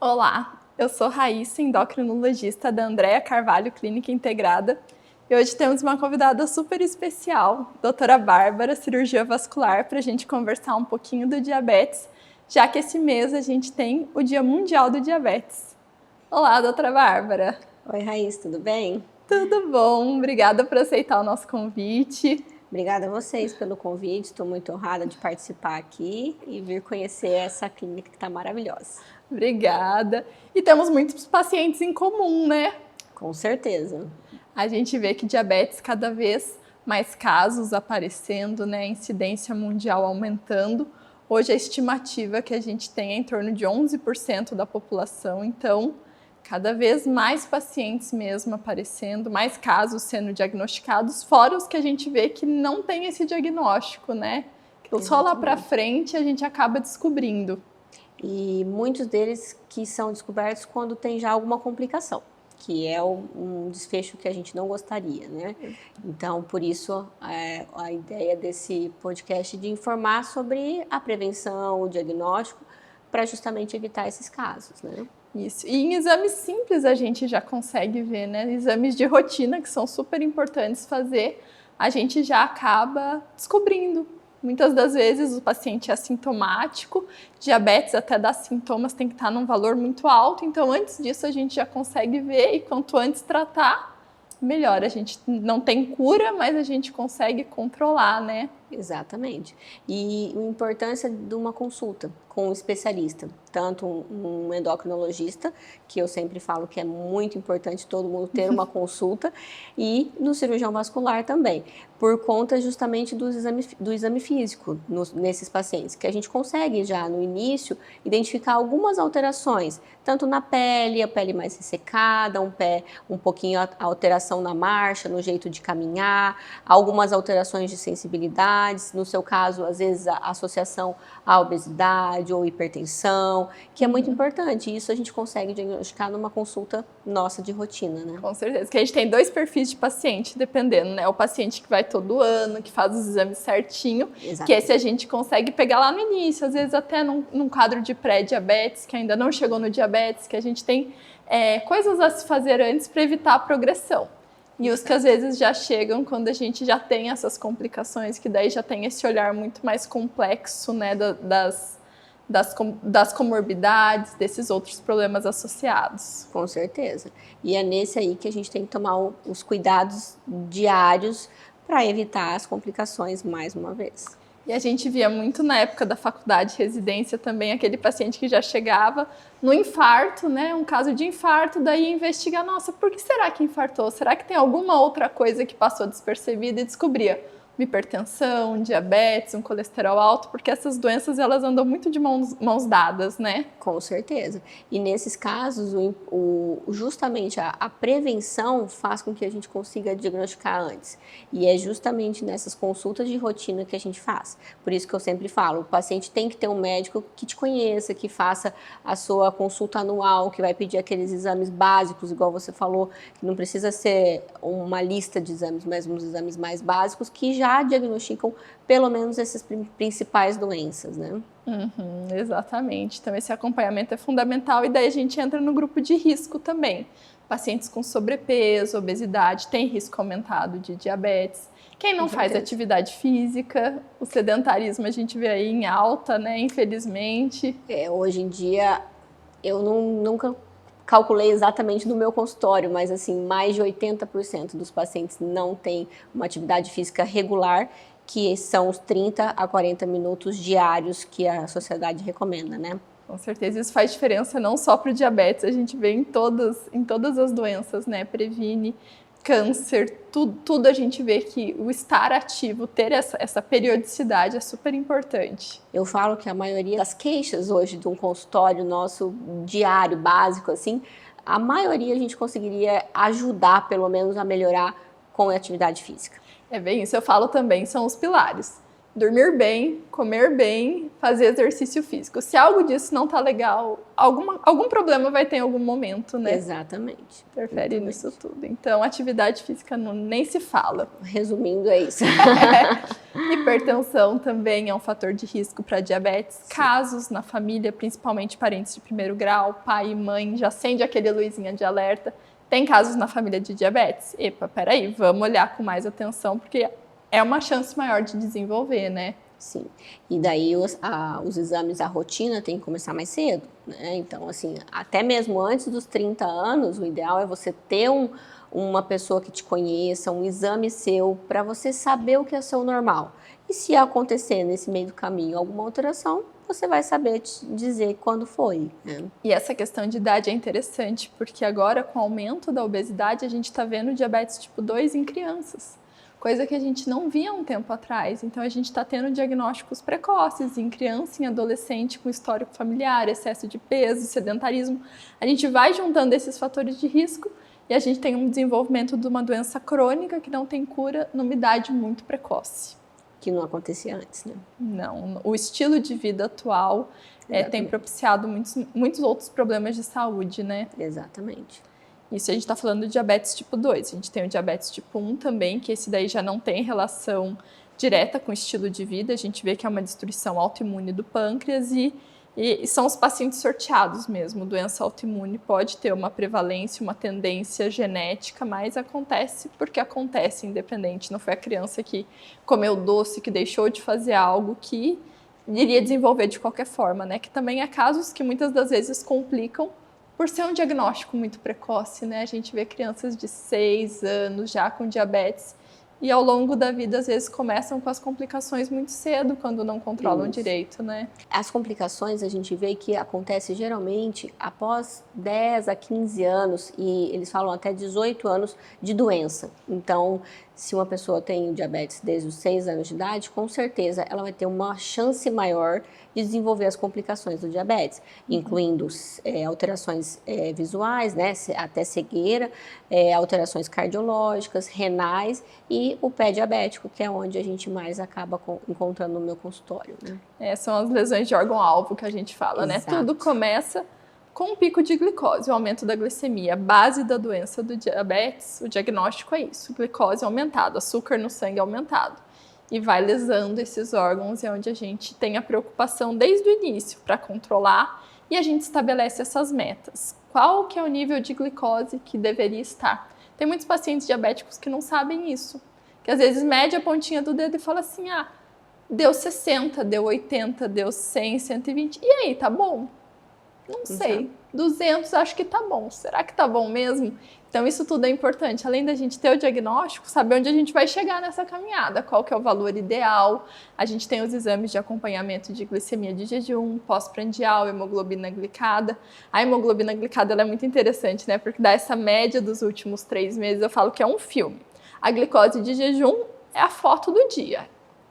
Olá, eu sou Raíssa, endocrinologista da Andrea Carvalho Clínica Integrada, e hoje temos uma convidada super especial, doutora Bárbara, cirurgia vascular, para a gente conversar um pouquinho do diabetes, já que esse mês a gente tem o Dia Mundial do Diabetes. Olá, doutora Bárbara. Oi, Raíssa, tudo bem? Tudo bom, obrigada por aceitar o nosso convite. Obrigada a vocês pelo convite, estou muito honrada de participar aqui e vir conhecer essa clínica que está maravilhosa. Obrigada. E temos muitos pacientes em comum, né? Com certeza. A gente vê que diabetes, cada vez mais casos aparecendo, né? A incidência mundial aumentando. Hoje a estimativa que a gente tem é em torno de 11% da população, então cada vez mais pacientes mesmo aparecendo, mais casos sendo diagnosticados, fora os que a gente vê que não tem esse diagnóstico, né? Que só lá para frente a gente acaba descobrindo. E muitos deles que são descobertos quando tem já alguma complicação, que é um desfecho que a gente não gostaria, né? Então, por isso, a ideia desse podcast de informar sobre a prevenção, o diagnóstico, para justamente evitar esses casos, né? Isso. E em exames simples a gente já consegue ver, né? Exames de rotina que são super importantes fazer, a gente já acaba descobrindo. Muitas das vezes o paciente é assintomático, diabetes até dá sintomas tem que estar num valor muito alto, então antes disso a gente já consegue ver e quanto antes tratar, melhor. A gente não tem cura, mas a gente consegue controlar, né? Exatamente. E a importância de uma consulta com um especialista, tanto um endocrinologista, que eu sempre falo que é muito importante todo mundo ter uma consulta, e no cirurgião vascular também, por conta justamente do exame físico nesses pacientes, que a gente consegue já no início identificar algumas alterações, tanto na pele, a pele mais ressecada, um pé um pouquinho a alteração na marcha, no jeito de caminhar, algumas alterações de sensibilidade, no seu caso, às vezes a associação à obesidade ou hipertensão, que é muito importante. E isso a gente consegue diagnosticar numa consulta nossa de rotina, né? Com certeza, que a gente tem dois perfis de paciente, dependendo, né? O paciente que vai todo ano, que faz os exames certinho, Exatamente. Que esse a gente consegue pegar lá no início, às vezes até num quadro de pré-diabetes, que ainda não chegou no diabetes, que a gente tem coisas a se fazer antes para evitar a progressão. E os que às vezes já chegam quando a gente já tem essas complicações, que daí já tem esse olhar muito mais complexo, né, das comorbidades, desses outros problemas associados. Com certeza. E é nesse aí que a gente tem que tomar os cuidados diários para evitar as complicações mais uma vez. E a gente via muito na época da faculdade de residência também aquele paciente que já chegava no infarto, né? Um caso de infarto, daí investigar, nossa, por que será que infartou? Será que tem alguma outra coisa que passou despercebida? E descobria uma hipertensão, diabetes, um colesterol alto, porque essas doenças elas andam muito de mãos dadas, né? Com certeza. E nesses casos, justamente a prevenção faz com que a gente consiga diagnosticar antes. E é justamente nessas consultas de rotina que a gente faz. Por isso que eu sempre falo, o paciente tem que ter um médico que te conheça, que faça a sua consulta anual, que vai pedir aqueles exames básicos, igual você falou, que não precisa ser uma lista de exames, mas uns exames mais básicos que já diagnosticam pelo menos essas principais doenças, né? Exatamente. Então esse acompanhamento é fundamental e daí a gente entra no grupo de risco também. Pacientes com sobrepeso, obesidade, tem risco aumentado de diabetes. Quem não faz atividade física, o sedentarismo a gente vê aí em alta, né? Infelizmente. Hoje em dia, eu nunca calculei exatamente no meu consultório, mas assim, mais de 80% dos pacientes não têm uma atividade física regular, que são os 30 a 40 minutos diários que a sociedade recomenda, né? Com certeza, isso faz diferença não só para o diabetes, a gente vê em todas as doenças, né? Previne câncer, tudo a gente vê que o estar ativo, ter essa periodicidade é super importante. Eu falo que a maioria das queixas hoje de um consultório nosso diário, básico, assim, a maioria a gente conseguiria ajudar, pelo menos, a melhorar com a atividade física. É bem isso, eu falo também, são os pilares. dormir bem, comer bem, fazer exercício físico. Se algo disso não tá legal, algum problema vai ter em algum momento, né? Exatamente. Interfere nisso tudo. Então, atividade física nem se fala. Resumindo, é isso. Hipertensão também é um fator de risco para diabetes. Sim. Casos na família, principalmente parentes de primeiro grau, pai e mãe, já acende aquele luzinha de alerta. Tem casos na família de diabetes? Epa, peraí, vamos olhar com mais atenção, porque é uma chance maior de desenvolver, né? Sim. E daí os exames, a rotina tem que começar mais cedo, né? Então, assim, até mesmo antes dos 30 anos, o ideal é você ter uma pessoa que te conheça, um exame seu, para você saber o que é seu normal. E se acontecer nesse meio do caminho alguma alteração, você vai saber te dizer quando foi, né? E essa questão de idade é interessante, porque agora, com o aumento da obesidade, a gente está vendo diabetes tipo 2 em crianças. Coisa que a gente não via um tempo atrás. Então, a gente está tendo diagnósticos precoces em criança, em adolescente, com histórico familiar, excesso de peso, sedentarismo. A gente vai juntando esses fatores de risco e a gente tem um desenvolvimento de uma doença crônica que não tem cura numa idade muito precoce. Que não acontecia antes, né? Não. O estilo de vida atual tem propiciado muitos outros problemas de saúde, né? Exatamente. Isso a gente está falando do diabetes tipo 2. A gente tem o diabetes tipo 1 também, que esse daí já não tem relação direta com o estilo de vida. A gente vê que é uma destruição autoimune do pâncreas e são os pacientes sorteados mesmo. Doença autoimune pode ter uma prevalência, uma tendência genética, mas acontece porque acontece, independente. Não foi a criança que comeu doce, que deixou de fazer algo que iria desenvolver de qualquer forma, né? Que também há casos que muitas das vezes complicam por ser um diagnóstico muito precoce, né? A gente vê crianças de 6 anos já com diabetes e ao longo da vida, às vezes, começam com as complicações muito cedo, quando não controlam direito, né? As complicações a gente vê que acontece geralmente após 10 a 15 anos e eles falam até 18 anos de doença. Então, se uma pessoa tem diabetes desde os 6 anos de idade, com certeza ela vai ter uma chance maior de desenvolver as complicações do diabetes, incluindo alterações visuais, né, até cegueira, alterações cardiológicas, renais e o pé diabético, que é onde a gente mais acaba encontrando no meu consultório, né? São as lesões de órgão-alvo que a gente fala, Exato. Né? Tudo começa com o pico de glicose, o aumento da glicemia. A base da doença do diabetes, o diagnóstico é isso, glicose aumentada, açúcar no sangue aumentado. E vai lesando esses órgãos, é onde a gente tem a preocupação desde o início para controlar e a gente estabelece essas metas. Qual que é o nível de glicose que deveria estar? Tem muitos pacientes diabéticos que não sabem isso, que às vezes mede a pontinha do dedo e fala assim, deu 60, deu 80, deu 100, 120, e aí, tá bom? Não sei, 200 acho que tá bom, será que tá bom mesmo? Então isso tudo é importante, além da gente ter o diagnóstico, saber onde a gente vai chegar nessa caminhada, qual que é o valor ideal. A gente tem os exames de acompanhamento de glicemia de jejum, pós-prandial, hemoglobina glicada. A hemoglobina glicada ela é muito interessante, né? Porque dá essa média dos últimos 3 meses, eu falo que é um filme. A glicose de jejum é a foto do dia.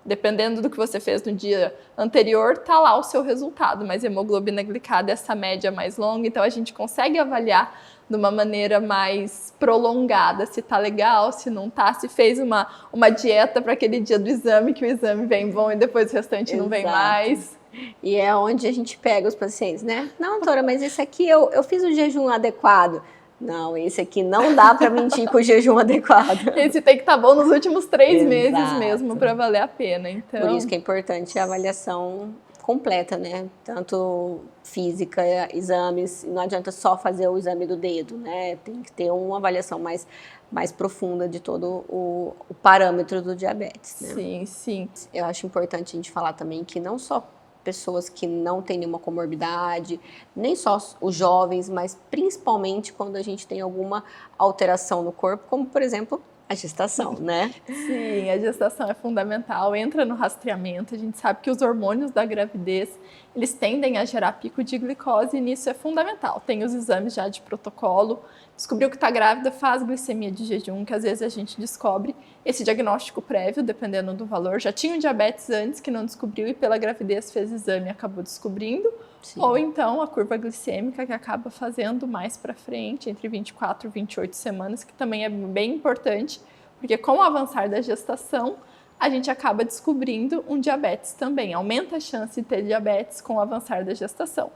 Dependendo do que você fez no dia anterior, tá lá o seu resultado, mas hemoglobina glicada é essa média mais longa, então a gente consegue avaliar de uma maneira mais prolongada se tá legal, se não tá, se fez uma dieta para aquele dia do exame, que o exame vem bom e depois o restante não vem mais. E é onde a gente pega os pacientes, né? Não, doutora, mas esse aqui eu fiz o jejum adequado. Não, esse aqui não dá para mentir com o jejum adequado. Esse tem que estar bom nos últimos 3 meses mesmo para valer a pena. Então... Por isso que é importante a avaliação completa, né? Tanto física, exames, não adianta só fazer o exame do dedo, né? Tem que ter uma avaliação mais profunda de todo o parâmetro do diabetes, né? Sim, sim. Eu acho importante a gente falar também que não só pessoas que não têm nenhuma comorbidade, nem só os jovens, mas principalmente quando a gente tem alguma alteração no corpo, como, por exemplo, a gestação, né? Sim, a gestação é fundamental, entra no rastreamento, a gente sabe que os hormônios da gravidez, eles tendem a gerar pico de glicose e nisso é fundamental. Tem os exames já de protocolo, descobriu que está grávida, faz glicemia de jejum, que às vezes a gente descobre esse diagnóstico prévio, dependendo do valor. Já tinha o diabetes antes que não descobriu e pela gravidez fez exame e acabou descobrindo. Sim. Ou então a curva glicêmica que acaba fazendo mais para frente, entre 24 e 28 semanas, que também é bem importante, porque com o avançar da gestação, a gente acaba descobrindo um diabetes também. Aumenta a chance de ter diabetes com o avançar da gestação.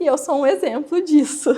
E eu sou um exemplo disso.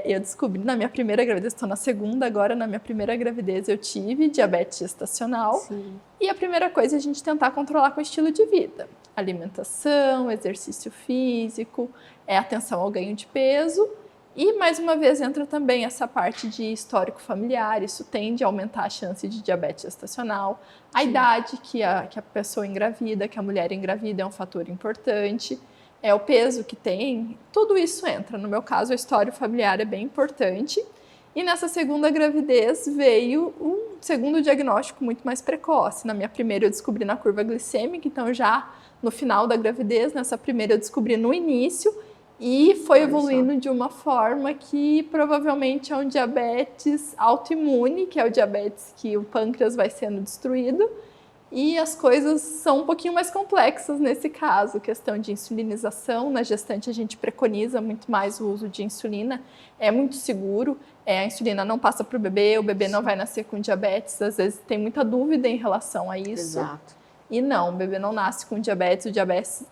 Eu descobri na minha primeira gravidez, estou na segunda agora, na minha primeira gravidez eu tive diabetes gestacional. Sim. E a primeira coisa é a gente tentar controlar com o estilo de vida. Alimentação, exercício físico, atenção ao ganho de peso. E, mais uma vez, entra também essa parte de histórico familiar, isso tende a aumentar a chance de diabetes gestacional. A idade que a pessoa engravida, que a mulher engravida é um fator importante. O peso que tem, tudo isso entra. No meu caso, o histórico familiar é bem importante. E nessa segunda gravidez veio um segundo diagnóstico muito mais precoce. Na minha primeira eu descobri na curva glicêmica, então já no final da gravidez, nessa primeira eu descobri no início e foi evoluindo de uma forma que provavelmente é um diabetes autoimune, que é o diabetes que o pâncreas vai sendo destruído. E as coisas são um pouquinho mais complexas nesse caso, questão de insulinização. Na gestante a gente preconiza muito mais o uso de insulina, é muito seguro, a insulina não passa para o bebê não vai nascer com diabetes, às vezes tem muita dúvida em relação a isso. Exato. E não, o bebê não nasce com diabetes,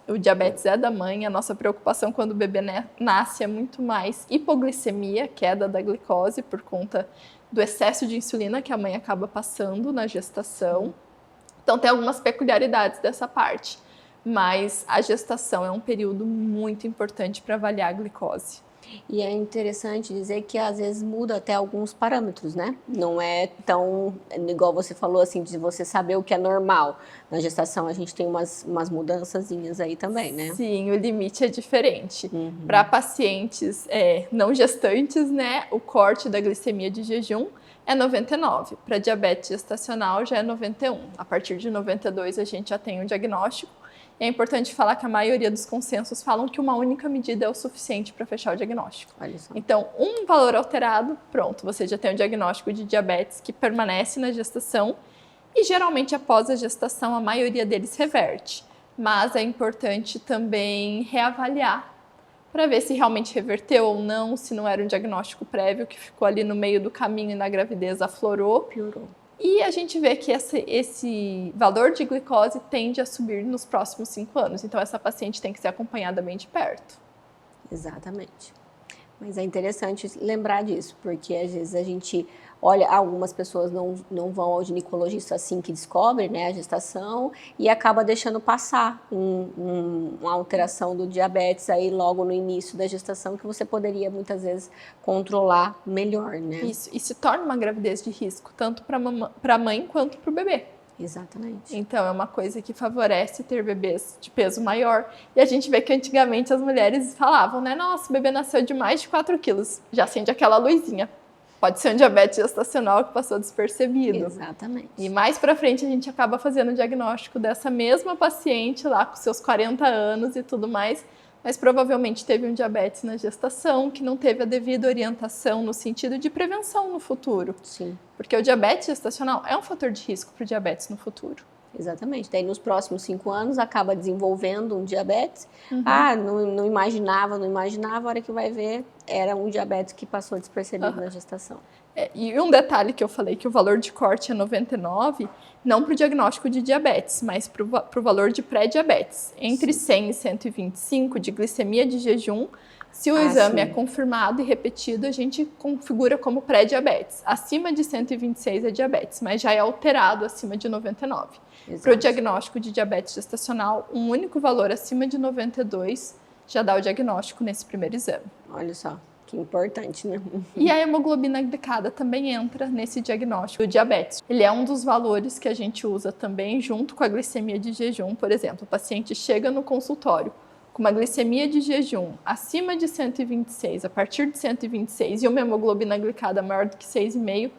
o diabetes é da mãe, a nossa preocupação quando o bebê nasce é muito mais hipoglicemia, queda da glicose por conta do excesso de insulina que a mãe acaba passando na gestação. Então, tem algumas peculiaridades dessa parte, mas a gestação é um período muito importante para avaliar a glicose. E é interessante dizer que às vezes muda até alguns parâmetros, né? Não é tão, igual você falou, assim, de você saber o que é normal. Na gestação a gente tem umas mudançazinhas aí também, né? Sim, o limite é diferente. Para pacientes não gestantes, né, o corte da glicemia de jejum é 99. Para diabetes gestacional já é 91. A partir de 92 a gente já tem um diagnóstico. É importante falar que a maioria dos consensos falam que uma única medida é o suficiente para fechar o diagnóstico. Olha só. Então, um valor alterado, pronto, você já tem um diagnóstico de diabetes que permanece na gestação e geralmente após a gestação a maioria deles reverte. Mas é importante também reavaliar para ver se realmente reverteu ou não, se não era um diagnóstico prévio que ficou ali no meio do caminho e na gravidez aflorou. Piorou. E a gente vê que esse valor de glicose tende a subir nos próximos 5 anos. Então, essa paciente tem que ser acompanhada bem de perto. Exatamente. Mas é interessante lembrar disso, porque às vezes a gente olha, algumas pessoas não vão ao ginecologista assim que descobre, né, a gestação e acaba deixando passar uma alteração do diabetes aí logo no início da gestação que você poderia muitas vezes controlar melhor, né? Isso, e se torna uma gravidez de risco, tanto para a mãe quanto para o bebê. Exatamente. Então, é uma coisa que favorece ter bebês de peso maior. E a gente vê que antigamente as mulheres falavam, né? Nossa, o bebê nasceu de mais de 4 quilos. Já acende aquela luzinha. Pode ser um diabetes gestacional que passou despercebido. Exatamente. E mais pra frente a gente acaba fazendo o diagnóstico dessa mesma paciente lá com seus 40 anos e tudo mais, mas provavelmente teve um diabetes na gestação que não teve a devida orientação no sentido de prevenção no futuro. Sim. Porque o diabetes gestacional é um fator de risco para o diabetes no futuro. Exatamente. Daí nos próximos 5 anos acaba desenvolvendo um diabetes. Não imaginava, a hora que vai ver era um diabetes que passou despercebido na gestação. E um detalhe que eu falei, que o valor de corte é 99, não para o diagnóstico de diabetes, mas para o valor de pré-diabetes. Entre 100 e 125 de glicemia de jejum, se o exame é confirmado e repetido, a gente configura como pré-diabetes. Acima de 126 é diabetes, mas já é alterado acima de 99. Para o diagnóstico de diabetes gestacional, um único valor acima de 92 já dá o diagnóstico nesse primeiro exame. Olha só, que importante, né? E a hemoglobina glicada também entra nesse diagnóstico do diabetes. Ele é um dos valores que a gente usa também junto com a glicemia de jejum. Por exemplo, o paciente chega no consultório com uma glicemia de jejum acima de 126, a partir de 126 e uma hemoglobina glicada maior do que 6,5,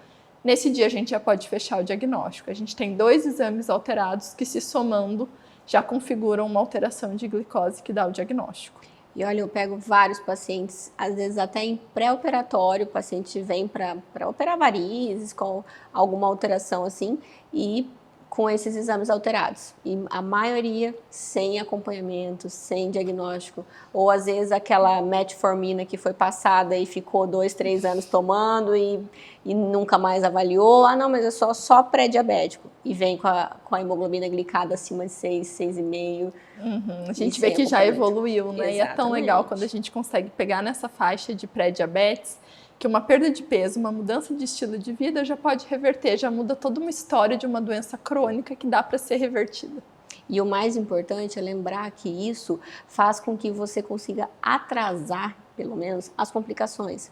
nesse dia a gente já pode fechar o diagnóstico. A gente tem 2 exames alterados que, se somando, já configuram uma alteração de glicose que dá o diagnóstico. E olha, eu pego vários pacientes, às vezes até em pré-operatório, o paciente vem para operar varizes com alguma alteração assim, e com esses exames alterados. E a maioria sem acompanhamento, sem diagnóstico. Ou às vezes aquela metformina que foi passada e ficou 2, 3 anos tomando e nunca mais avaliou. Ah, não, mas é só pré-diabético. E vem com a hemoglobina glicada acima de 6, 6,5. A gente vê que já evoluiu, né? Exatamente. E é tão legal quando a gente consegue pegar nessa faixa de pré-diabetes, que uma perda de peso, uma mudança de estilo de vida já pode reverter, já muda toda uma história de uma doença crônica que dá para ser revertida. E o mais importante é lembrar que isso faz com que você consiga atrasar, pelo menos, as complicações.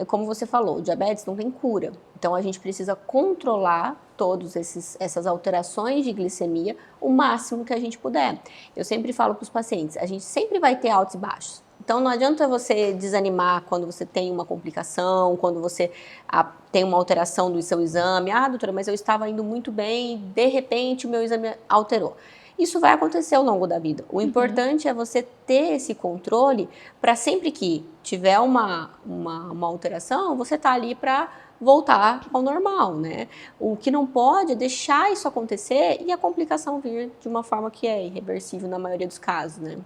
Como você falou, o diabetes não tem cura. Então, a gente precisa controlar todas essas alterações de glicemia o máximo que a gente puder. Eu sempre falo para os pacientes, a gente sempre vai ter altos e baixos. Então, não adianta você desanimar quando você tem uma complicação, quando você tem uma alteração do seu exame. Ah, doutora, mas eu estava indo muito bem, de repente o meu exame alterou. Isso vai acontecer ao longo da vida. O importante é você ter esse controle para sempre que tiver uma alteração, você tá ali para voltar ao normal, né? O que não pode é deixar isso acontecer e a complicação vir de uma forma que é irreversível na maioria dos casos, né?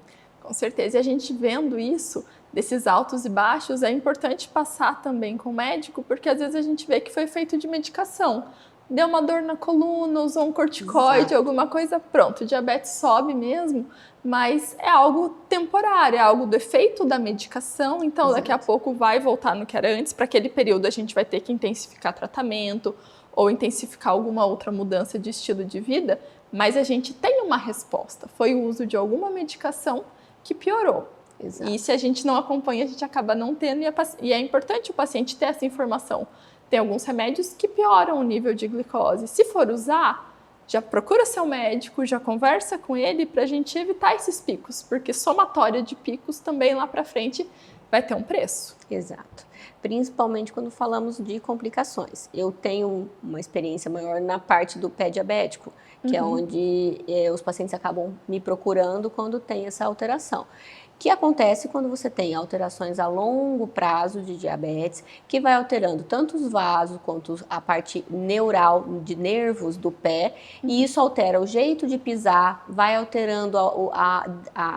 Com certeza. E a gente vendo isso, desses altos e baixos, é importante passar também com o médico, porque às vezes a gente vê que foi feito de medicação. Deu uma dor na coluna, usou um corticoide, alguma coisa, pronto, o diabetes sobe mesmo, mas é algo temporário, é algo do efeito da medicação, então daqui a pouco vai voltar no que era antes, para aquele período a gente vai ter que intensificar tratamento ou intensificar alguma outra mudança de estilo de vida, mas a gente tem uma resposta, foi o uso de alguma medicação que piorou. Exato. E se a gente não acompanha, a gente acaba não tendo, e é importante o paciente ter essa informação. Tem alguns remédios que pioram o nível de glicose. Se for usar, já procura seu médico, já conversa com ele para a gente evitar esses picos, porque somatória de picos também lá para frente vai ter um preço. Exato. Principalmente quando falamos de complicações. Eu tenho uma experiência maior na parte do pé diabético, que é onde os pacientes acabam me procurando quando tem essa alteração. Que acontece quando você tem alterações a longo prazo de diabetes, que vai alterando tanto os vasos quanto a parte neural de nervos do pé, e isso altera o jeito de pisar, vai alterando,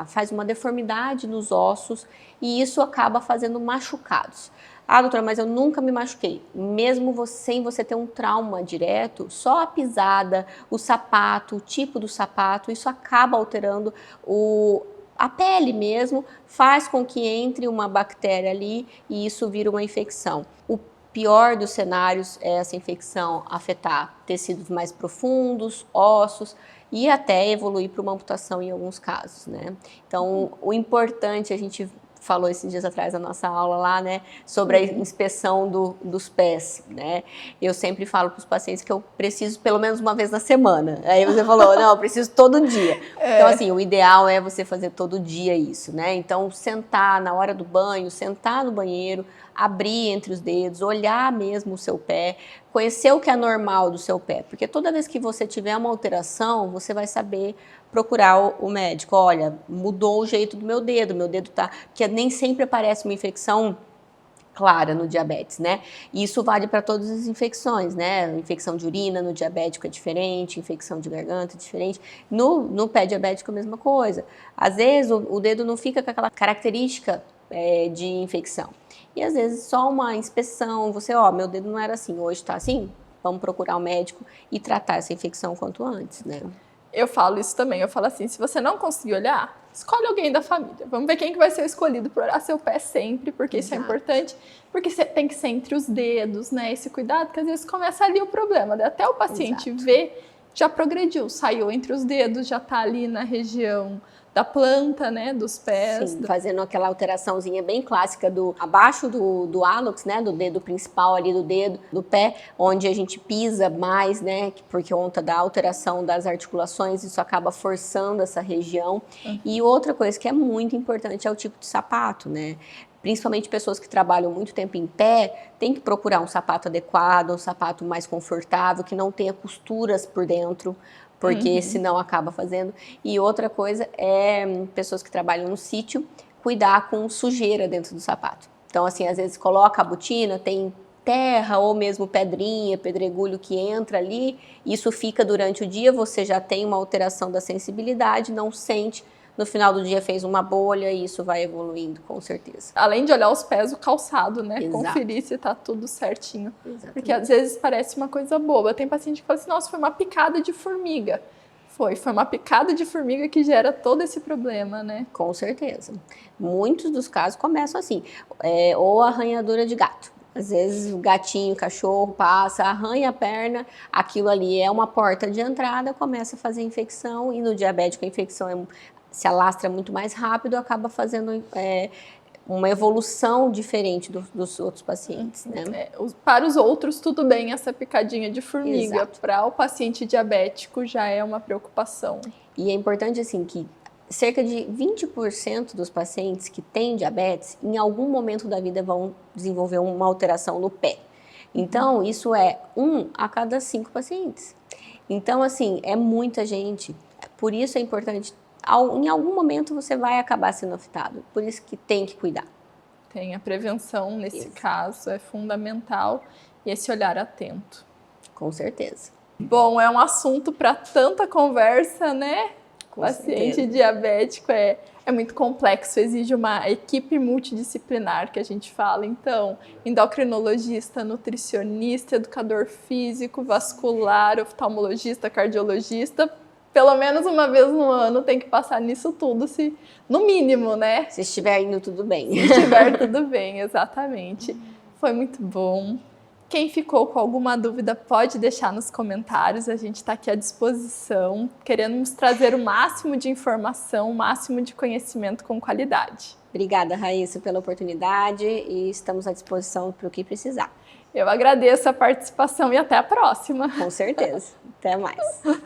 faz uma deformidade nos ossos, e isso acaba fazendo machucados. Ah, doutora, mas eu nunca me machuquei. Mesmo sem você ter um trauma direto, só a pisada, o sapato, o tipo do sapato, isso acaba alterando a pele mesmo, faz com que entre uma bactéria ali e isso vira uma infecção. O pior dos cenários é essa infecção afetar tecidos mais profundos, ossos e até evoluir para uma amputação em alguns casos, né? Então, o importante, a gente falou esses dias atrás na nossa aula lá, né, sobre a inspeção dos pés, né? Eu sempre falo para os pacientes que eu preciso pelo menos uma vez na semana. Aí você falou, não, eu preciso todo dia. Então, assim, o ideal é você fazer todo dia isso, né? Então, sentar na hora do banho, sentar no banheiro, abrir entre os dedos, olhar mesmo o seu pé, conhecer o que é normal do seu pé, porque toda vez que você tiver uma alteração, você vai saber procurar o médico. Olha, mudou o jeito do meu dedo tá... Porque nem sempre aparece uma infecção clara no diabetes, né? E isso vale para todas as infecções, né? Infecção de urina no diabético é diferente, infecção de garganta é diferente. No pé diabético é a mesma coisa. Às vezes o dedo não fica com aquela característica de infecção. E às vezes só uma inspeção, você, meu dedo não era assim, hoje está assim, vamos procurar um médico e tratar essa infecção quanto antes, né? Eu falo isso também, eu falo assim, se você não conseguir olhar, escolhe alguém da família. Vamos ver quem que vai ser o escolhido para olhar seu pé sempre, porque isso é importante. Porque você tem que ser entre os dedos, né? Esse cuidado, que às vezes começa ali o problema, né? Até o paciente ver, já progrediu, saiu entre os dedos, já está ali na região da planta, né, dos pés. Sim, fazendo aquela alteraçãozinha bem clássica abaixo do hálux, né, do dedo principal ali do dedo, do pé, onde a gente pisa mais, né, por conta da alteração das articulações, isso acaba forçando essa região. E outra coisa que é muito importante é o tipo de sapato, né. Principalmente pessoas que trabalham muito tempo em pé, tem que procurar um sapato adequado, um sapato mais confortável, que não tenha costuras por dentro, porque senão acaba fazendo. E outra coisa é pessoas que trabalham no sítio, cuidar com sujeira dentro do sapato. Então, assim, às vezes coloca a botina, tem terra ou mesmo pedrinha, pedregulho que entra ali, isso fica durante o dia, você já tem uma alteração da sensibilidade, não sente, no final do dia fez uma bolha e isso vai evoluindo, com certeza. Além de olhar os pés, o calçado, né? Exato. Conferir se tá tudo certinho. Exatamente. Porque às vezes parece uma coisa boba. Tem paciente que fala assim, nossa, foi uma picada de formiga. Foi uma picada de formiga que gera todo esse problema, né? Com certeza. Muitos dos casos começam assim, ou arranhadura de gato. Às vezes o gatinho, o cachorro passa, arranha a perna, aquilo ali é uma porta de entrada, começa a fazer infecção, e no diabético a infecção se alastra muito mais rápido, acaba fazendo uma evolução diferente dos outros pacientes, né? Para os outros, tudo bem essa picadinha de formiga. Para o paciente diabético já é uma preocupação. E é importante assim que cerca de 20% dos pacientes que têm diabetes, em algum momento da vida vão desenvolver uma alteração no pé. Então, isso é 1 a cada 5 pacientes. Então, assim, é muita gente. Por isso é importante, em algum momento você vai acabar sendo afetado. Por isso que tem que cuidar. Tem a prevenção nesse caso, é fundamental. E esse olhar atento. Com certeza. Bom, é um assunto para tanta conversa, né? Paciente diabético é muito complexo, exige uma equipe multidisciplinar que a gente fala. Então, endocrinologista, nutricionista, educador físico, vascular, oftalmologista, cardiologista, pelo menos uma vez no ano tem que passar nisso tudo, no mínimo, né? Se estiver indo tudo bem. Se estiver tudo bem, exatamente. Foi muito bom. Quem ficou com alguma dúvida pode deixar nos comentários, a gente está aqui à disposição, queremos trazer o máximo de informação, o máximo de conhecimento com qualidade. Obrigada, Raíssa, pela oportunidade e estamos à disposição para o que precisar. Eu agradeço a participação e até a próxima. Com certeza. Até mais.